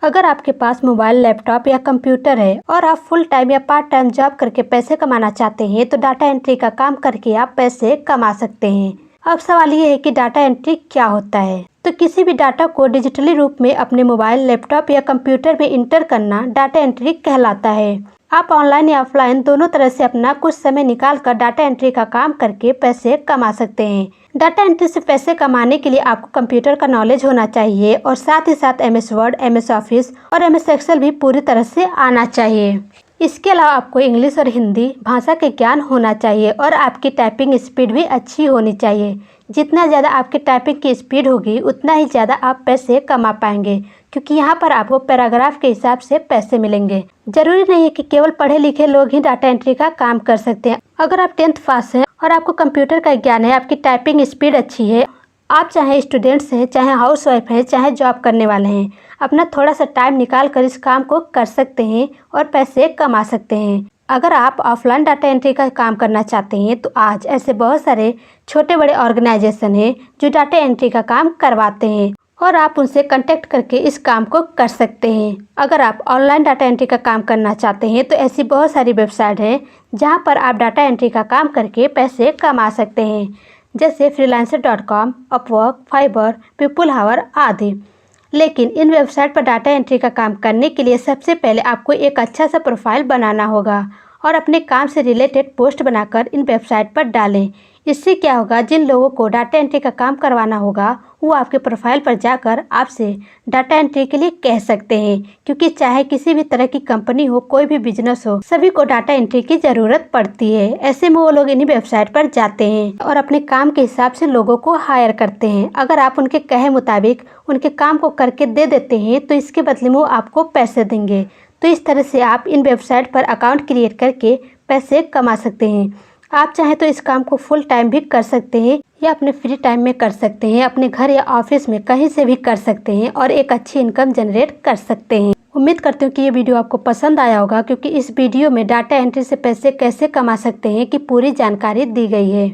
अगर आपके पास mobile, laptop या कंप्यूटर है और आप फुल टाइम या पार्ट टाइम जॉब करके पैसे कमाना चाहते हैं तो डाटा एंट्री का काम करके आप पैसे कमा सकते हैं। अब सवाल ये है कि डाटा एंट्री क्या होता है। तो किसी भी डाटा को डिजिटली रूप में अपने मोबाइल, लैपटॉप या कंप्यूटर में इंटर करना डाटा एंट्री कहलाता है। आप ऑनलाइन या ऑफलाइन दोनों तरह से अपना कुछ समय निकाल कर डाटा एंट्री का काम करके पैसे कमा सकते हैं। डाटा एंट्री से पैसे कमाने के लिए आपको कंप्यूटर का नॉलेज होना चाहिए और साथ ही साथ MS वर्ड, MS ऑफिस और MS एक्सेल भी पूरी तरह से आना चाहिए। इसके अलावा आपको इंग्लिश और हिंदी भाषा के ज्ञान होना चाहिए और आपकी टाइपिंग स्पीड भी अच्छी होनी चाहिए। जितना ज़्यादा आपकी टाइपिंग की स्पीड होगी उतना ही ज़्यादा आप पैसे कमा पाएंगे, क्योंकि यहाँ पर आपको पैराग्राफ के हिसाब से पैसे मिलेंगे। जरूरी नहीं है कि केवल पढ़े लिखे लोग ही डाटा एंट्री का काम कर सकते हैं। अगर आप 10th पास हैं और आपको कंप्यूटर का ज्ञान है, आपकी टाइपिंग स्पीड अच्छी है, आप चाहे स्टूडेंट्स हैं, चाहे हाउसवाइफ हैं, चाहे जॉब करने वाले हैं, अपना थोड़ा सा टाइम निकाल कर इस काम को कर सकते हैं और पैसे कमा सकते हैं। अगर आप ऑफलाइन डाटा एंट्री का काम करना चाहते हैं तो आज ऐसे बहुत सारे छोटे बड़े ऑर्गेनाइजेशन हैं जो डाटा एंट्री का काम करवाते हैं और आप उनसे कांटेक्ट करके इस काम को कर सकते हैं। अगर आप ऑनलाइन डाटा एंट्री का काम करना चाहते हैं तो ऐसी बहुत सारी वेबसाइट हैं जहां पर आप डाटा एंट्री का काम करके पैसे कमा सकते हैं, जैसे freelancer.com, अपवर्क, फाइवर, पीपल हावर आदि। लेकिन इन वेबसाइट पर डाटा एंट्री का काम करने के लिए सबसे पहले आपको एक अच्छा सा प्रोफाइल बनाना होगा और अपने काम से रिलेटेड पोस्ट बनाकर इन वेबसाइट पर डालें। इससे क्या होगा, जिन लोगों को डाटा एंट्री का काम करवाना होगा वो आपके प्रोफाइल पर जाकर आपसे डाटा एंट्री के लिए कह सकते हैं, क्योंकि चाहे किसी भी तरह की कंपनी हो, कोई भी बिजनेस हो, सभी को डाटा एंट्री की ज़रूरत पड़ती है। ऐसे में वो लोग इन्हीं वेबसाइट पर जाते हैं और अपने काम के हिसाब से लोगों को हायर करते हैं। अगर आप उनके कहे मुताबिक उनके काम को करके दे देते हैं तो इसके बदले में वो आपको पैसे देंगे। तो इस तरह से आप इन वेबसाइट पर अकाउंट क्रिएट करके पैसे कमा सकते हैं। आप चाहें तो इस काम को फुल टाइम भी कर सकते हैं या अपने फ्री टाइम में कर सकते हैं, अपने घर या ऑफिस में कहीं से भी कर सकते हैं और एक अच्छी इनकम जनरेट कर सकते हैं। उम्मीद करती हूँ कि ये वीडियो आपको पसंद आया होगा, क्योंकि इस वीडियो में डाटा एंट्री से पैसे कैसे कमा सकते हैं की पूरी जानकारी दी गई है।